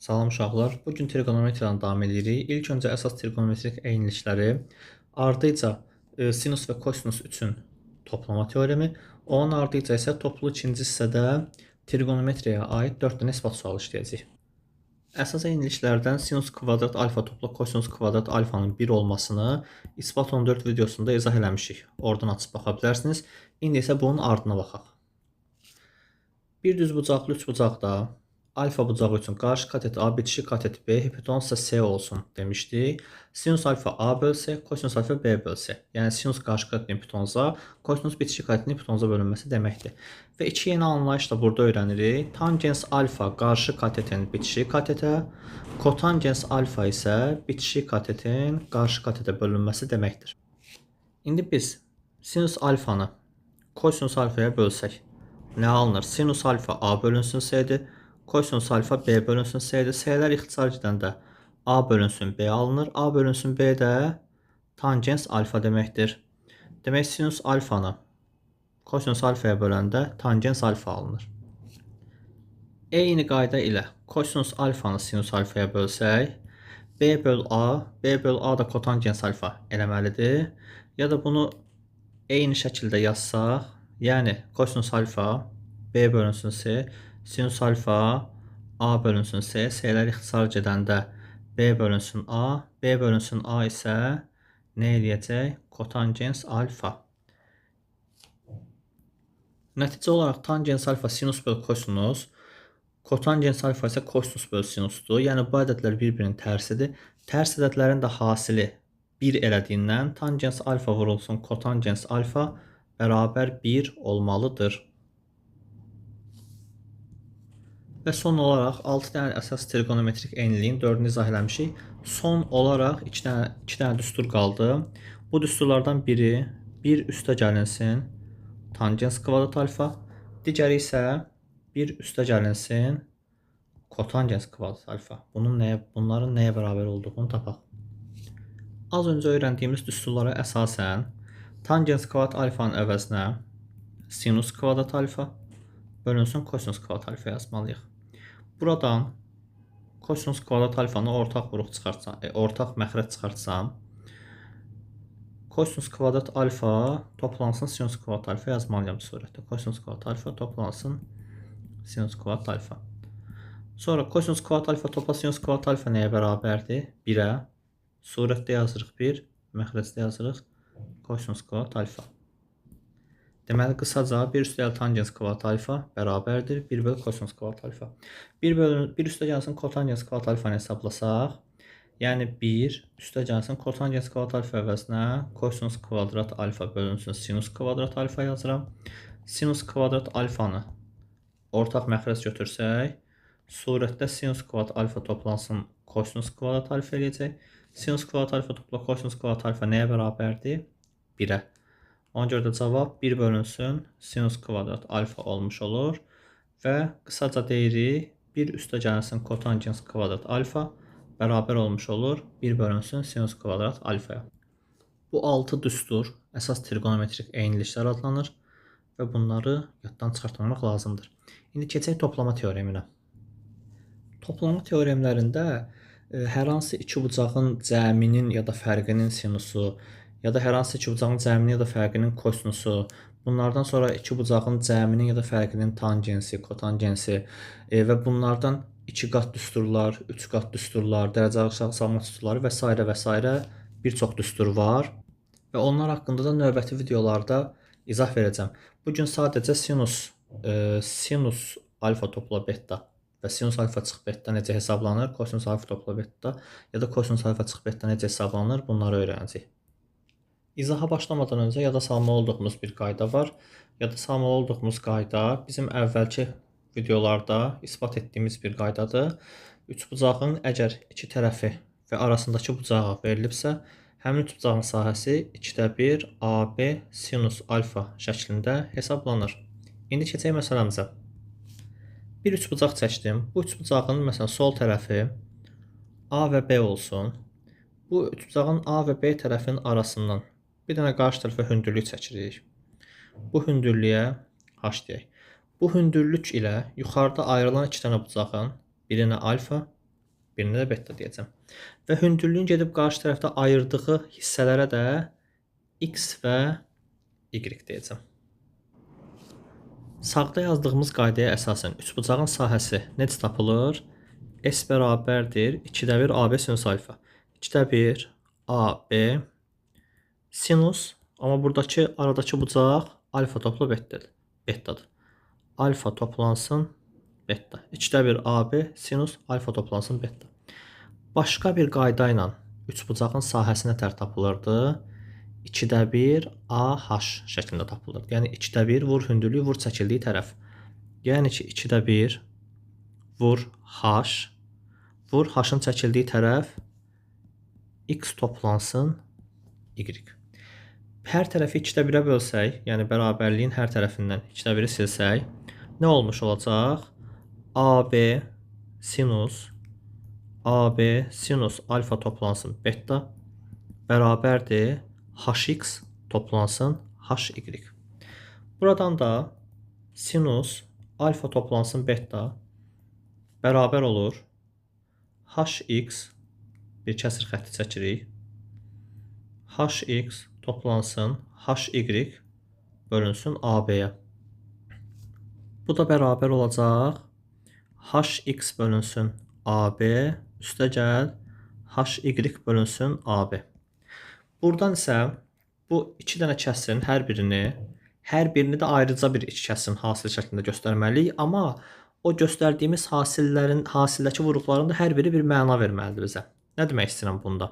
Salam uşaqlar. Bu gün trigonometriyanı davam edirik. İlk öncə əsas trigonometrik əynilikləri, ardınca sinus və kosinus üçün toplama teoremi, onun ardınca isə toplu ikinci hissədə trigonometriyaya aid 4 dənə isbat sualı işləyəcəyik. Əsas əyniliklərdən sinus kvadrat alfa topla kosinus kvadrat alfanın 1 olmasını isbat 14 videosunda izah eləmişik. Oradan açıb baxa bilərsiniz. İndi isə bunun ardına baxaq. Bir düzbucaqlı üçbucaqda alfa bucağı üçün qarşı katet A bitişik katet B, hipotenuzsa S olsun demişdik. Sinus alfa A böl S, kosinus alfa B böl S. Yəni sinus qarşı katetin hipotenuza, kosinus bitişik katetin hipotenuza bölünməsi deməkdir. Və iki yeni anlayış da burada öyrənirik. Tangens alfa qarşı katetin bitişik katetə, kotangens alfa isə bitişik katetin qarşı katetə bölünməsi deməkdir. İndi biz sinus alfanı kosinus alfaya bölsək, nə alınır? Sinus alfa A bölünsün S-dir. Kosinus alfa B bölünsün S-dir. S-lər ixtisar gedəndə A bölünsün B alınır. A bölünsün B də tangens alfa deməkdir. Demək, sinus alfanı kosinus alfaya böləndə tangens alfa alınır. Eyni qayda ilə kosinus alfanı sinus alfaya bölsək, B böl A da kotangens alfa eləməlidir. Ya da bunu eyni şəkildə yazsaq, yəni kosinus alfa B bölünsün C, sinus alfa A bölünsün C, C'lər ixtisar gedəndə B bölünsün A, B bölünsün A isə nə eləyəcək? Kotangens alfa. Nəticə olaraq tangens alfa sinus böl kosinus, kotangens alfa isə kosinus böl sinusdur. Yəni bu ədədlər bir-birinin tərsidir. Tərs ədədlərin də hasili 1 elədiyindən tangens alfa vurulsun kotangens alfa bərabər 1 olmalıdır. Və son olaraq 6 dənə əsas trigonometrik eyniliyin 4-ünü izah eləmişik. Son olaraq 2 dənə düstur qaldı. Bu düsturlardan biri 1 üstə gəlinsin tangens kvadrat alfa, digəri isə 1 üstə gəlinsin kotangens kvadrat alfa. Bunların nəyə bərabər olduğunu tapaq. Az öncə öyrəndiyimiz düsturlara əsasən tangens kvadrat alfanın əvəzinə sinus kvadrat alfa bölünsün kosinus kvadrat alfa yazmalıyıq. Buradan kosinus kvadrat alfanı ortaq məxrəc çıxartsam, kosinus kvadrat alfa toplansın sinus kvadrat alfa yazmalıyam bu surətdə. Kosinus kvadrat alfa toplansın sinus kvadrat alfa. Sonra kosinus kvadrat alfa topla sinus kvadrat alfa nəyə bərabərdir? 1-ə. Surətdə yazırıq 1, məxrəcdə yazırıq kosinus kvadrat alfa. Deməli, qısaca 1 üstəgəl tangens kvadrat alfa bərabərdir 1 böl kosinus kvadrat alfa. 1 üstə gəlsin kotangens kvadrat alfanı hesablasaq, yəni 1 üstə gəlsin kotangens kvadrat alfa əvəzinə kosinus kvadrat alfa bölünsün sinus kvadrat alfa yazıram. Sinus kvadrat alfanı ortaq məxrəc götürsək, surətdə sinus kvadrat alfa toplansın kosinus kvadrat alfa eləyəcək. Sinus kvadrat alfa topla kosinus kvadrat alfa nəyə bərabərdir? 1-ə. Ona görə də cavab 1 bölünsün sinus kvadrat alfa olmuş olur. Və qısaca deyirik, 1 üstə gəlsin kotangens kvadrat alfa bərabər olmuş olur 1 bölünsün sinus kvadrat alfaya. Bu 6 düstur əsas trigonometrik əyniliklər adlanır və bunları yaddan çıxartmamaq lazımdır. İndi keçək toplama teoreminə. Toplama teoremlərində hər hansı iki bucağın cəminin ya da fərqinin sinusu, ya da hər hansı iki bucağın cəminin ya da fərqinin kosinusu, bunlardan sonra iki bucağın cəminin ya da fərqinin tangensi, kotangensi və bunlardan 2 qat düsturlar, 3 qat düsturlar, dərəcə aşağı salma düsturları və s. bir çox düstur var və onlar haqqında da növbəti videolarda izah verəcəm. Bugün sadəcə sinus alfa topla beta və sinus alfa çıx beta necə hesablanır, kosinus alfa topla beta ya da kosinus alfa çıx beta necə hesablanır, bunları öyrənəcəyik. İzaha başlamadan öncə yada salmalı olduğumuz bir qayda var. Yada salmalı olduğumuz qayda bizim əvvəlki videolarda isbat etdiyimiz bir qaydadır. Üçbucağın əgər iki tərəfi və arasındakı bucağa verilibsə, həmin üçbucağın sahəsi 2/1 AB sinus alfa şəklində hesablanır. İndi keçək məsələmizə. Bir üçbucaq çəkdim. Bu üçbucağın məsələn sol tərəfi A və B olsun. Bu üçbucağın A və B tərəfinin arasından bir dənə qarşı tərəfə hündürlük çəkirik. Bu hündürlüyə H deyək. Bu hündürlük ilə yuxarıda ayrılan iki dənə bucağın birinə alfa, Birinə də beta deyəcəm. Və hündürlüyün gedib qarşı tərəfdə ayırdığı hissələrə də x və y deyəcəm. Sağda yazdığımız qaydaya əsasən üçbucağın sahəsi necə tapılır? S bərabərdir 2də 1 AB sinus alfa. 2də 1 AB sinus, amma buradakı aradakı bucaq alfa topla betadır. Alfa toplansın beta. 2də 1 AB sinus alfa toplansın beta. Başqa bir qayda ilə üçbucağın sahəsi nətər tapılırdı? 2də 1 AH şəklində tapılır. Yəni 2də 1 vur hündürlük vur çəkildiyi tərəf. Yəni ki 2də 1 vur H, vur H-ın çəkildiyi tərəf x toplansın y. Hər tərəfi 2də 1-ə bölsək, yəni bərabərliyin hər tərəfindən 2də 1-i silsək, nə olmuş olacaq? AB sinus alfa toplansın beta bərabərdir hx toplansın hy. Buradan da sinus alfa toplansın beta bərabər olur hx, bir kəsir xətti çəkirik, hx toplansın hy bölünsün AB-yə. Bu da bərabər olacaq hx bölünsün AB üstə gəl hy bölünsün AB. Buradan isə bu iki dənə kəsirin hər birini də ayrıca bir iki kəsirin hasil şəklində göstərməliyik. Amma o göstərdiyimiz hasildəki vuruqların da hər biri bir məna verməlidir bizə. Nə demək istəyirəm bunda?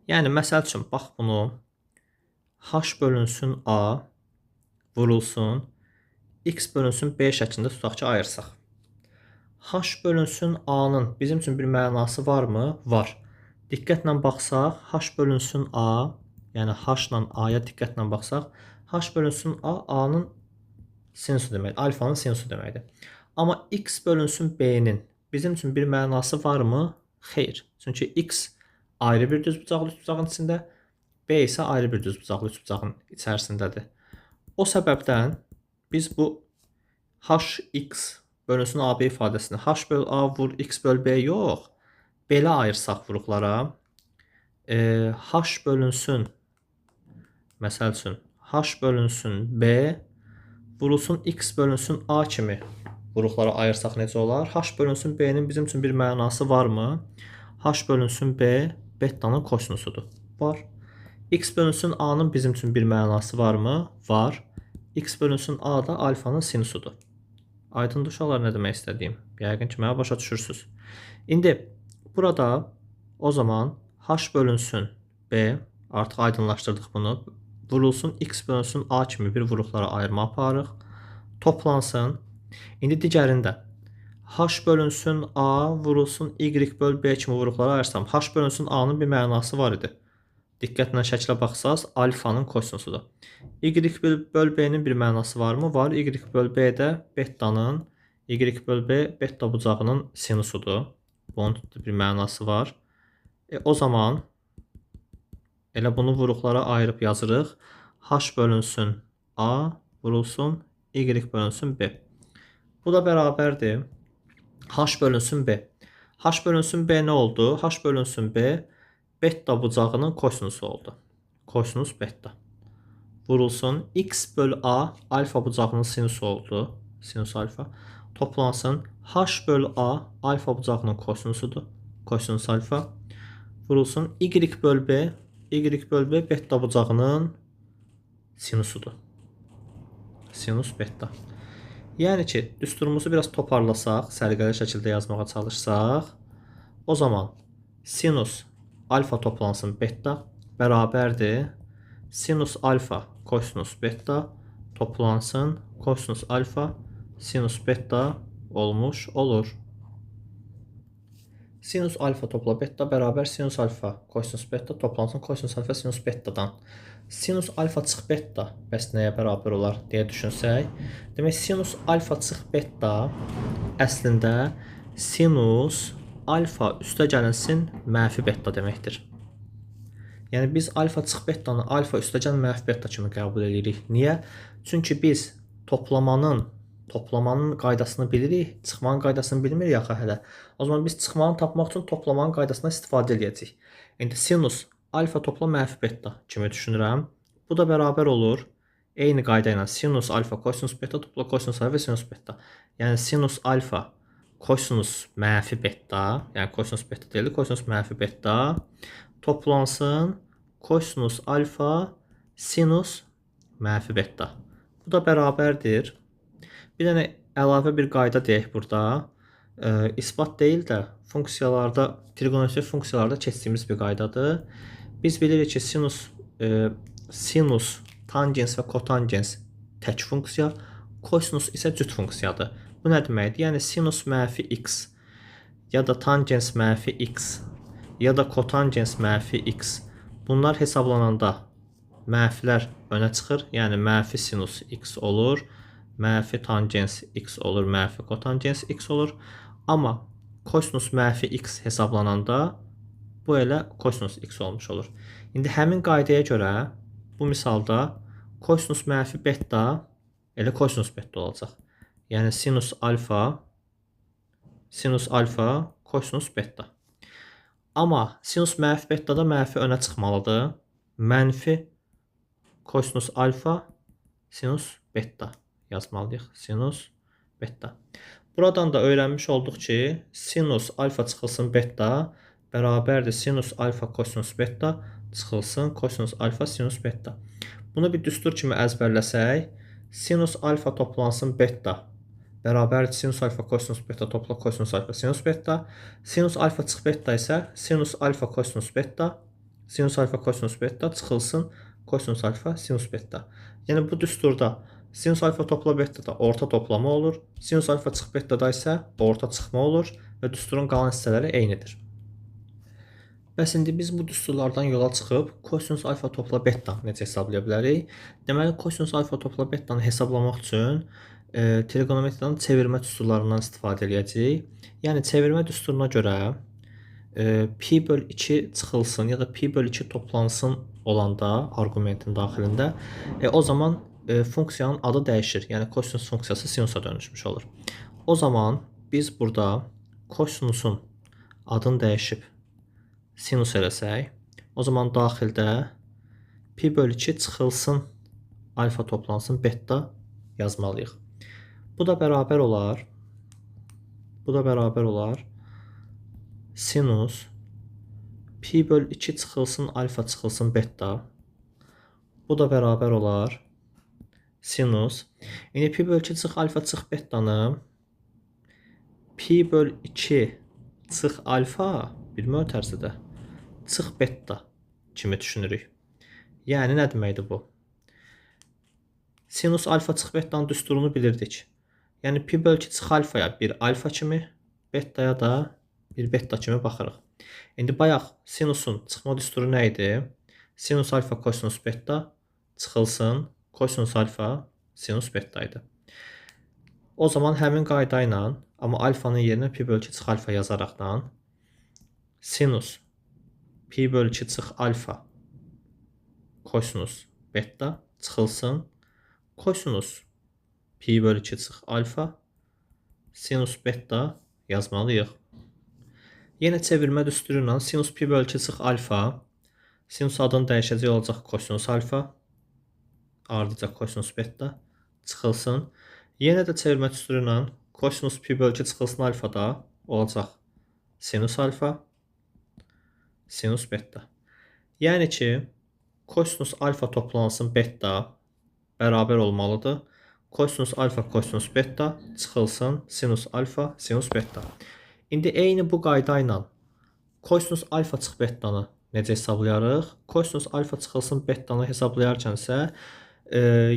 Yəni, məsəl üçün, bax bunu h bölünsün a vurulsun x bölünsün b şəklində tutaq ki, ayırsaq. H bölünsün a-nın bizim üçün bir mənası varmı? Var. Diqqətlə baxsaq, h bölünsün a, yəni h-la a-ya diqqətlə baxsaq, h bölünsün a, a-nın sinusu deməkdir, alfanın sinusu deməkdir. Amma x bölünsün b-nin bizim üçün bir mənası varmı? Xeyr. Çünki x ayrı bir düzbucaqlı üçbucağın içində, b isə ayrı bir düzbucaqlı üçbucağın içərisindədir. O səbəbdən biz bu hx bölünsün ab ifadəsini h böl a vur x böl b yox, belə ayırsaq vuruqlara, h bölünsün, məsəl üçün, h bölünsün b, vurulsun x bölünsün a kimi vuruqlara ayırsaq necə olar? H bölünsün b-nin bizim üçün bir mənası varmı? H bölünsün b, betanın kosinusudur. Var. X bölünsün a-nın bizim üçün bir mənası varmı? Var. X bölünsün a da alfanın sinusudur. Aydındır uşaqlar, nə demək istədiyim? Yəqin ki, mənə başa düşürsünüz. İndi burada o zaman h bölünsün b, artıq aydınlaşdırdıq bunu. Vurulsun x bölünsün a kimi bir vuruqlara ayırma aparırıq. Toplansın. İndi digərində h bölünsün a vurulsun y böl b kimi vuruqlara ayırsam, h bölünsün a-nın bir mənası var idi. Diqqətlə şəklə baxsaz, alfanın kosinusudur. Y böl b-nin bir mənası varmı? Var. Y böl b də betanın, y böl b beta bucağının sinusudur. Bunun bir mənası var. O zaman elə bunu vuruqlara ayırıb yazırıq. H bölünsün a vurulsun y bölünsün b. Bu da bərabərdir h bölünsün b. H bölünsün b nə oldu? H bölünsün b beta bucağının kosinusu oldu. Kosinus beta. Vurulsun x böl a alfa bucağının sinusu oldu. Sinus alfa. Toplansın h böl a alfa bucağının kosinusudur. Kosinus alfa. Vurulsun y böl b. Y böl b beta bucağının sinusudur. Sinus beta. Yəni ki, düsturumuzu biraz toparlasaq, səliqəli şəkildə yazmağa çalışsaq, o zaman sinus alfa toplansın beta bərabərdir sinus alfa kosinus beta toplansın kosinus alfa sinus beta olmuş olur. Sinus alfa topla beta bərabər sinus alfa kosinus beta toplansın kosinus alfa sinus betadan. Sinus alfa çıx beta bəs nəyə bərabər olar deyə düşünsək. Demək, sinus alfa çıx beta əslində sinus alfa üstə gəlinsin mənfi beta deməkdir. Yəni biz alfa çıx betanı alfa üstə gəlin mənfi beta kimi qəbul edirik. Niyə? Çünki biz toplamanın toplamanın qaydasını bilirik, çıxmanın qaydasını bilmirik axı hələ. O zaman biz çıxmanı tapmaq üçün toplamanın qaydasından istifadə edəcəyik. İndi sinus alfa topla mənfi beta kimi düşünürəm. Bu da bərabər olur. Eyni qayda ilə sinus alfa kosinus beta topla kosinus alfa sinus beta. Yəni sinus alfa kosinus mənfi beta, yəni kosinus beta deyil, kosinus mənfi beta toplansın kosinus alfa sinus mənfi beta. Bu da bərabərdir. Bir dənə əlavə bir qayda deyək burada. İsbat deyil də funksiyalarda, trigonometrik funksiyalarda keçdiyimiz bir qaydadır. Biz bilirik ki, sinus, tangens və kotangens tək funksiya, kosinus isə cüt funksiyadır. Bu nə deməkdir? Yəni sinus mənfi x ya da tangens mənfi x ya da kotangens mənfi x bunlar hesablananda mənfilər önə çıxır. Yəni mənfi sinus x olur. Mənfi tangens x olur, mənfi kotangens x olur. Amma kosinus mənfi x hesablananda bu elə kosinus x olmuş olur. İndi həmin qaydaya görə bu misalda kosinus mənfi beta elə kosinus beta olacaq. Yəni sinus alfa kosinus beta. Amma sinus mənfi betada mənfi önə çıxmalıdır. Mənfi kosinus alfa sinus beta yazmalıyıq. Sinus beta. Buradan da öyrənmiş olduq ki, sinus alfa çıxılsın beta bərabərdir sinus alfa kosinus beta çıxılsın kosinus alfa sinus beta. Bunu bir düstur kimi əzbərləsək, sinus alfa toplansın beta bərabərdir sinus alfa kosinus beta topla kosinus alfa sinus beta. Sinus alfa çıx beta isə sinus alfa kosinus beta çıxılsın kosinus alfa sinus beta. Yəni bu düsturda sinus alfa topla betada orta toplama olur. Sinus alfa çıx betada isə orta çıxma olur və düsturun qalan hissələri eynidir. Bəs indi biz bu düsturlardan yola çıxıb kosinus alfa topla beta necə hesablaya bilərik? Deməli, kosinus alfa topla betanı hesablamaq üçün trigonometriyanın çevirmə düsturlarından istifadə edəcəyik. Yəni çevirmə düsturuna görə pi böl 2 çıxılsın ya da pi böl 2 toplansın olanda argumentin daxilində o zaman funksiyanın adı dəyişir. Yəni kosinus funksiyası sinusa dönüşmüş olur. O zaman biz burada kosinusun adını dəyişib sinus eləsək, o zaman daxildə pi böl 2 çıxılsın alfa toplansın beta yazmalıyıq. Bu da bərabər olar sinus pi böl 2 çıxılsın alfa çıxılsın beta. Bu da bərabər olar sinus. İndi pi böl 2 çıx alfa çıx betanı pi böl 2 çıx alfa bir mötərzidə çıx beta kimi düşünürük. Yəni nə deməkdir bu? Sinus alfa çıx betanın düsturunu bilirdik. Yəni pi böl 2 çıx alfaya bir alfa kimi, betaya da bir beta kimi baxırıq. İndi bayaq sinusun çıxma düsturu nə idi? Sinus alfa kosinus beta çıxılsın kosinus alfa sinus beta idi. O zaman həmin qayda ilə, amma alfanın yerinə pi böl 2 çıx alfa yazaraqdan sinus pi böl 2 çıx alfa kosinus beta çıxılsın kosinus pi böl 2 çıx alfa sinus beta yazmalıyıq. Yenə çevirmə düsturu ilə sinus pi böl 2 çıx alfa sinus adını dəyişəcək olacaq kosinus alfa ardıca kosinus beta çıxılsın. Yenə də çevirmə düsturu ilə kosinus pi böl 2 çıxılsın alfa da olacaq sinus alfa sinus beta. Yəni ki, kosinus alfa toplansın beta bərabər olmalıdır. Kosinus alfa kosinus beta çıxılsın sinus alfa sinus beta. İndi eyni bu qayda ilə kosinus alfa çıx betanı necə hesablayarıq? Kosinus alfa çıxılsın betanı hesablayarkənsə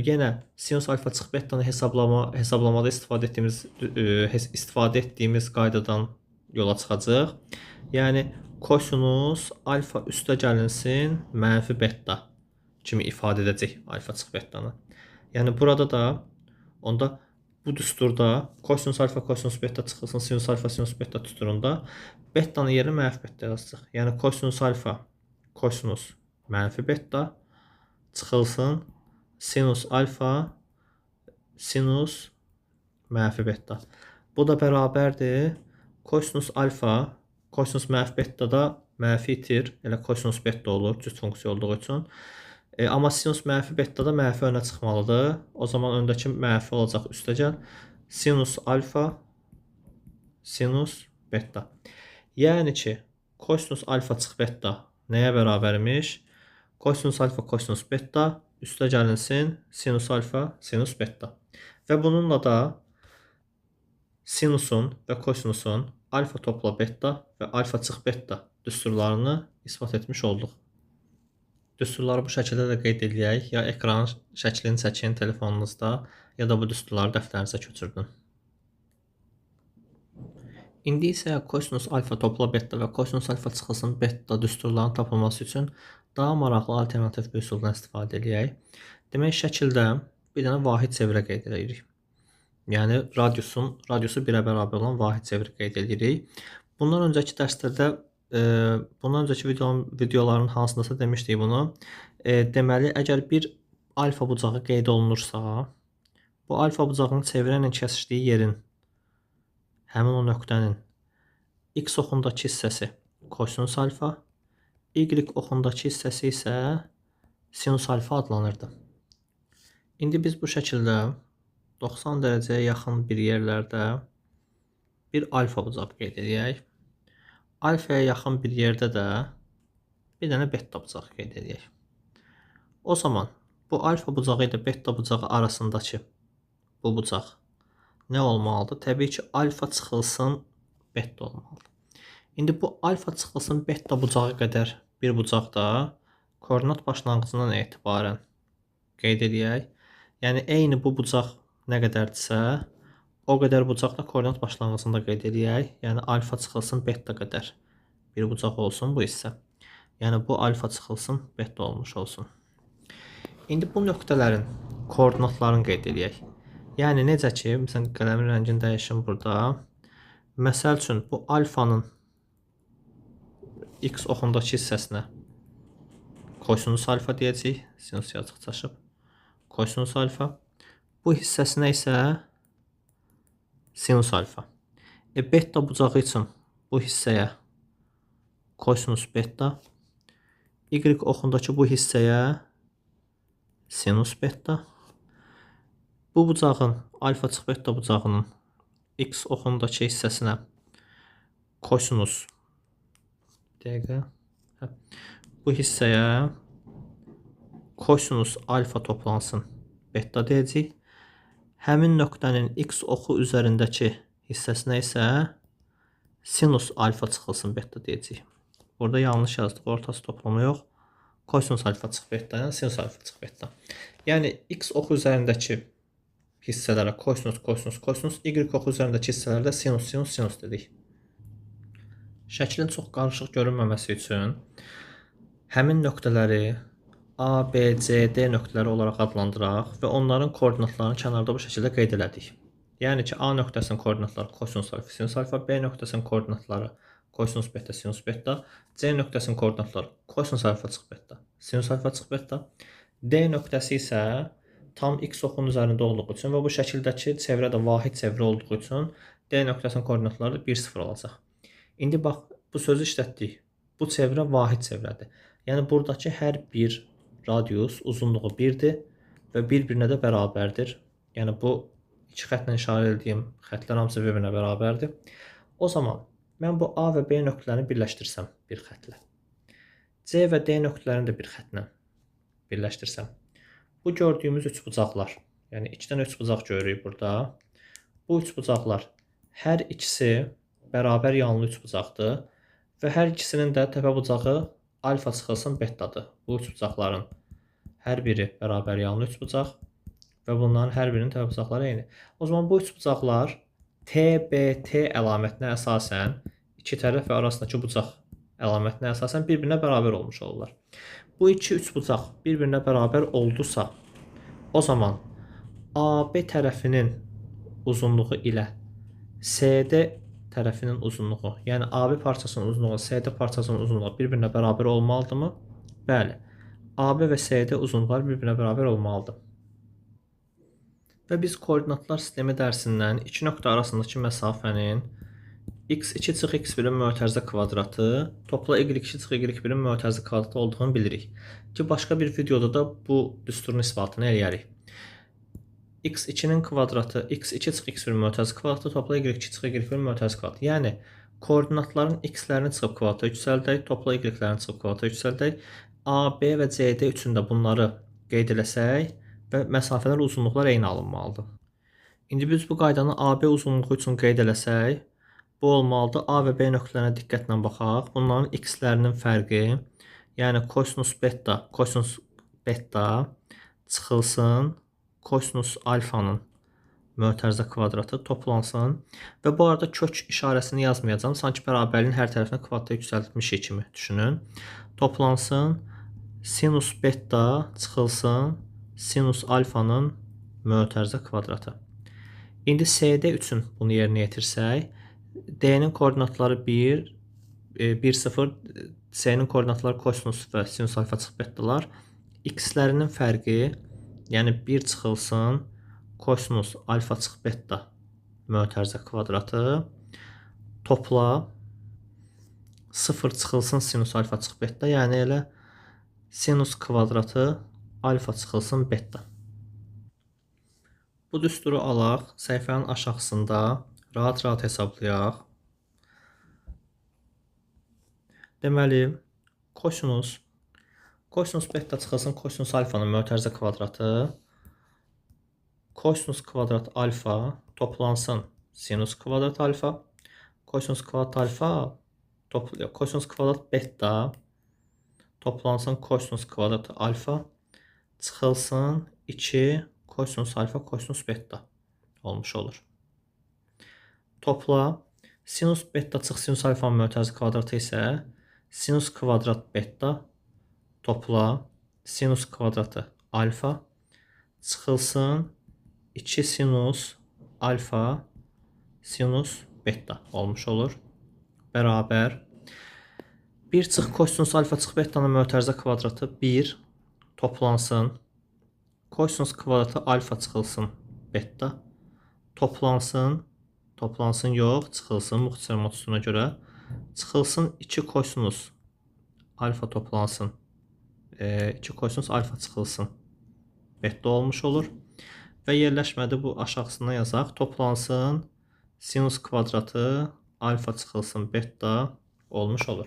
yenə sinus alfa çıx betanı hesablamada istifadə etdiyimiz qaydadan yola çıxacaq. Yəni kosinus alfa üstə gəlinsin mənfi beta kimi ifadə edəcək alfa çıx betanı. Yəni burada da onda bu düsturda kosinus alfa kosinus beta çıxılsın sinus alfa sinus beta düsturunda betanın yerinə mənfi beta yazacaq. Yəni kosinus alfa kosinus mənfi beta çıxılsın sinus alfa sinus mənfi beta. Bu da bərabərdir kosinus alfa, kosinus mənfi beta da mənfi itir, elə kosinus beta olur cüt funksiya olduğu üçün. Amma sinus mənfi beta da mənfi önə çıxmalıdır. O zaman öndəki mənfi olacaq üstəgəl sinus alfa, sinus beta. Yəni ki, kosinus alfa çıx beta nəyə bərabərmiş? Kosinus alfa, kosinus beta üstə gəlinsin sinus alfa, sinus beta. Və bununla da sinusun və kosinusun alfa topla beta və alfa çıx beta düsturlarını isbat etmiş olduq. Düsturları bu şəkildə də qeyd edək. Ya ekran şəklini çəkin telefonunuzda, ya da bu düsturları dəftərinizə köçürdün. İndi isə kosinus alfa topla beta və kosinus alfa çıxılsın beta düsturlarının tapılması üçün daha maraqlı alternativ bir üsuldan istifadə edək. Demək, şəkildə bir dənə vahid çevrə qeyd edirik. Yəni, radiusu 1-ə bərabər olan vahid çevrə qeyd edirik. Bundan öncəki dərslərdə, bundan öncəki videoların hansındasa demişdik bunu. Deməli, əgər bir alfa bucağı qeyd olunursa, bu alfa bucağının çevrə ilə kəsişdiyi yerin, həmin o nöqtənin x oxundakı hissəsi kosinus alfa, y oxundakı hissəsi isə sinus alfa adlanırdı. İndi biz bu şəkildə 90 dərəcəyə yaxın bir yerlərdə bir alfa bucağı qeyd edək. Alfaya yaxın bir yerdə də bir dənə beta bucağı qeyd edək. O zaman bu alfa bucağı ilə beta bucağı arasındakı bu bucaq nə olmalıdır? Təbii ki, alfa çıxılsın beta olmalıdır. İndi bu alfa çıxılsın beta bucağı qədər bir bucaq da koordinat başlanğıcından etibarən qeyd edək. Yəni, eyni bu bucaq nə qədərdirsə, o qədər bucaq da koordinat başlanğıcında qeyd edək. Yəni, alfa çıxılsın beta qədər bir bucaq olsun bu hissə. Yəni, bu alfa çıxılsın beta olmuş olsun. İndi bu nöqtələrin koordinatlarını qeyd edək. Yəni, necə ki, məsələn, qələmin rəngini dəyişim burada. Məsəl üçün, bu alfanın x oxundakı hissəsinə kosinus alfa deyəcək. Sinus yazıq çaşıb. Kosinus alfa. Bu hissəsinə isə sinus alfa. Beta bucağı üçün bu hissəyə kosinus beta. Y oxundakı bu hissəyə sinus beta. Bu bucağın alfa çıx beta bucağının x oxundakı hissəsinə kosinus bu hissəyə kosinus alfa toplansın beta deyəcək. Həmin nöqtənin x oxu üzərindəki hissəsinə isə sinus alfa çıxılsın beta deyəcək. Burada yanlış yazdıq, ortası toplama yox. Kosinus alfa çıx beta ilə sinus alfa çıx beta. Yəni, x oxu üzərindəki hissələrə kosinus, kosinus, kosinus, y oxu üzərindəki hissələrdə sinus, sinus, sinus dedik. Şəklin çox qarışıq görünməməsi üçün həmin nöqtələri A, B, C, D nöqtələri olaraq adlandıraq və onların koordinatlarını kənarda bu şəkildə qeyd elədik. Yəni ki, A nöqtəsinin koordinatları kosinus alfa, sinus alfa, B nöqtəsinin koordinatları kosinus beta, sinus beta, C nöqtəsinin koordinatları kosinus alfa çıx beta, sinus alfa çıx beta, D nöqtəsi isə tam x oxunun üzərində olduğu üçün və bu şəkildəki çevrə də vahid çevrə olduğu üçün D nöqtəsinin koordinatları 1, 0 olacaq. İndi bax, bu sözü işlətdik. Bu çevrə vahid çevrədir. Yəni, buradakı hər bir radius uzunluğu 1-dir və bir-birinə də bərabərdir. Yəni, bu iki xətlə işarə edildiyim xətlər hamısı bir-birinə bərabərdir. O zaman, mən bu A və B nöqtələrini birləşdirsəm bir xətlə, C və D nöqtələrini də bir xətlə birləşdirsəm, bu gördüyümüz üç bucaqlar, yəni 2-dən 3 bucaq görürük burada. Bu üç bucaqlar hər ikisi bərabər yanlı üç bucaqdır və hər ikisinin də təpə bucağı alfa çıxılsın betadır. Bu üç bucaqların hər biri bərabər yanlı üç bucaq və bunların hər birinin təpə bucaqları eyni. O zaman bu üç bucaqlar TBT əlamətinə əsasən, iki tərəf və arasındakı bucaq əlamətinə əsasən bir-birinə bərabər olmuş olurlar. Bu iki üç bucaq bir-birinə bərabər oldusa, o zaman AB tərəfinin uzunluğu ilə CD tərəfinin uzunluğu, yəni AB parçasının uzunluğu, CD parçasının uzunluğu bir-birinə bərabər olmalıdırmı? Bəli. AB və CD uzunluqları bir-birinə bərabər olmalıdır. Və biz koordinatlar sistemi dərsindən iki nöqtə arasındakı məsafənin x2 çıx x1-in mötərizə kvadratı topla y2 çıx y1-in mötərizə kvadratı olduğunu bilirik. Ki, başqa bir videoda da bu düsturun isbatını eləyərik. x2-nin kvadratı x2 çıx x1-in mötərizə kvadratı topla y2 çıx y1-in mötərizə kvadratı. Yəni, koordinatların x-lərini çıxıb kvadrata yüksəldək, topla y-lərini çıxıb kvadrata yüksəldək. A, B və CD üçün də bunları qeyd eləsək və məsafələr, uzunluqlar eyni alınmalıdır. İndi biz bu qaydanı AB uzunluğu üçün qeyd eləsək, bu olmalıdır. A və B nöqtələrinə diqqətlə baxaq. Bunların x-lərinin fərqi, yəni kosinus beta çıxılsın, kosinus alfanın mötərizə kvadratı toplansın və bu arada kök işarəsini yazmayacağım. Sanki bərabərliyin hər tərəfinə kvadrata yüksəldilmişik kimi düşünün. Toplansın, sinus beta çıxılsın, sinus alfanın mötərizə kvadratı. İndi CD üçün bunu yerinə yetirsək, D-nin koordinatları 1, 1, 0, C-nin koordinatları kosinus və sinus alfa çıx betalar. X-lərinin fərqi, yəni 1 çıxılsın, kosinus alfa çıx beta mötərizə kvadratı, topla 0 çıxılsın, sinus alfa çıx beta, yəni elə sinus kvadratı alfa çıxılsın beta. Bu düsturu alaq, səhifənin aşağısında rahat-rahat hesablayaq. Deməli, kosinus beta çıxılsın, kosinus alfanın mötərizə kvadratı, kosinus kvadrat alfa toplansın, sinus kvadrat alfa, kosinus kvadrat alfa, kosinus kvadrat beta toplansın, kosinus kvadrat alfa çıxılsın, 2 kosinus alfa, kosinus beta olmuş olur. Topla, sinus beta çıx sinus alfanın mötərizə kvadratı isə sinus kvadrat beta topla, sinus kvadratı alfa çıxılsın, 2 sinus alfa, sinus beta olmuş olur. Bərabər 1 çıx kosinus alfa çıx betanın mötərizə kvadratı 1 toplansın, kosinus kvadratı alfa çıxılsın beta, toplansın yox, çıxılsın müxtəsər modusuna görə, çıxılsın 2 kosinus alfa toplansın, 2 kosinus alfa çıxılsın beta olmuş olur. Və yerləşmədi bu aşağısına yazaq, toplansın sinus kvadratı alfa çıxılsın beta olmuş olur.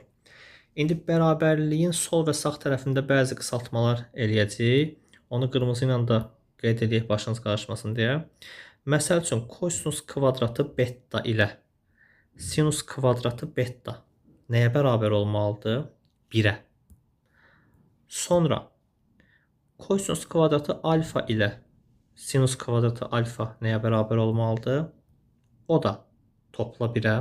İndi bərabərliyin sol və sağ tərəfində bəzi qısaltmalar eləyəcəyik. Onu qırmızı ilə də qeyd edək, başınız qarışmasın deyə. Məsəl üçün, kosinus kvadratı beta ilə sinus kvadratı beta nəyə bərabər olmalıdır? 1-ə. Sonra, kosinus kvadratı alfa ilə sinus kvadratı alfa nəyə bərabər olmalıdır? O da topla 1-ə.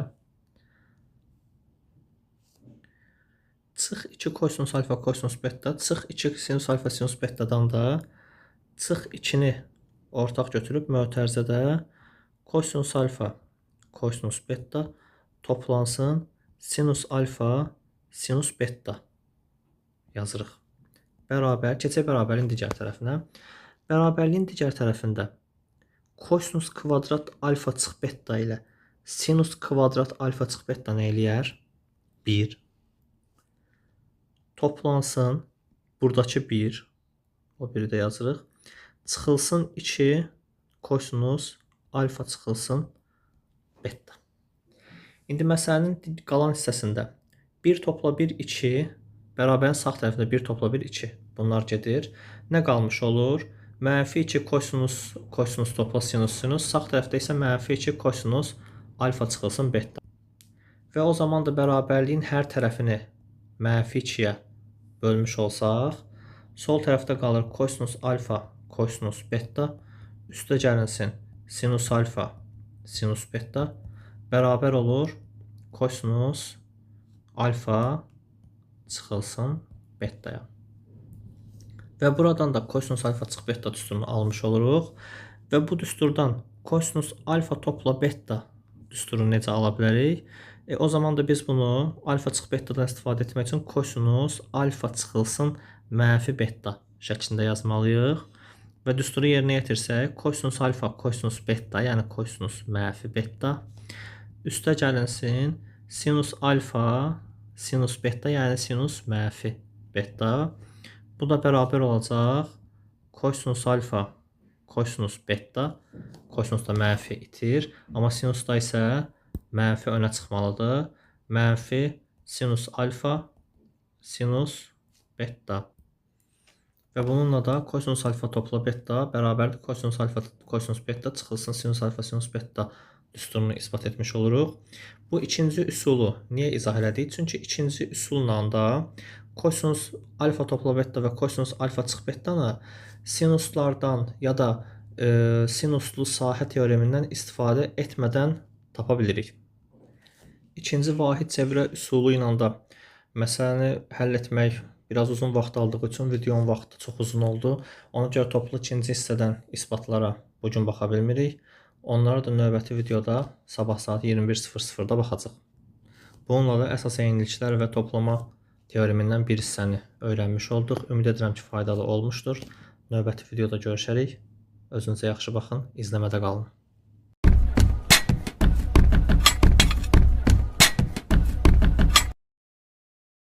Çıx 2 kosinus alfa, kosinus beta, çıx 2 sinus alfa, sinus betadan da çıx 2-ni ortaq götürüb mötərizədə kosinus alfa, kosinus beta toplansın, sinus alfa, sinus beta yazırıq. Bərabər, keçək bərabərliyin digər tərəfinə. Bərabərliyin digər tərəfində kosinus kvadrat alfa çıx beta ilə sinus kvadrat alfa çıx beta nə eləyər? 1. Toplansın, buradakı 1, o 1-i də yazırıq. Çıxılsın 2, kosinus alfa çıxılsın beta. İndi məsələnin qalan hissəsində 1 topla 1, 2, bərabərin sağ tərəfində 1 topla 1, 2. Bunlar gedir. Nə qalmış olur? Mənfi 2 kosinus topla sinus, sağ tərəfdə isə mənfi 2 kosinus alfa çıxılsın beta. Və o zaman da bərabərliyin hər tərəfini mənfi 2-yə bölmüş olsaq, sol tərəfdə qalır kosinus alfa, kosinus beta, üstə gəlinsin sinus alfa, sinus beta, bərabər olur kosinus alfa çıxılsın betaya. Və buradan da kosinus alfa çıx beta düsturunu almış oluruq. Və bu düsturdan kosinus alfa topla beta düsturunu necə ala bilərik? O zaman da biz bunu alfa çıx betadan istifadə etmək üçün kosinus alfa çıxılsın mənfi beta şəklində yazmalıyıq. və düsturu yerinə yetirsək, kosinus alfa, kosinus beta, yəni kosinus mənfi beta üstə gəlinsin sinus alfa, sinus beta, yəni sinus mənfi beta. Bu da bərabər olacaq kosinus alfa, kosinus beta. Kosinus da mənfi itir, amma sinusda isə mənfi önə çıxmalıdır. Mənfi sinus alfa, sinus beta. Və bununla da kosinus alfa topla beta bərabərdir kosinus alfa, kosinus beta çıxılsın sinus alfa, sinus beta düsturunu isbat etmiş oluruq. Bu ikinci üsulu niyə izah elədik? Çünki ikinci üsulla da kosinus alfa topla beta və kosinus alfa çıx betanı sinuslardan ya da sinuslu sahə teoremindən istifadə etmədən tapa bilirik. İkinci vahid çevrə üsulu ilə də məsələni həll etmək biraz uzun vaxt aldığı üçün videonun vaxtı çox uzun oldu. Ona görə toplu ikinci hissədən isbatlara bugün baxa bilmirik. Onlara da növbəti videoda sabah saat 21:00-da baxacaq. Bununla da əsas yeniliklər və toplama teoremindən bir hissəni öyrənmiş olduq. Ümid edirəm ki, faydalı olmuşdur. Növbəti videoda görüşərik. Özünüzə yaxşı baxın, izləmədə qalın.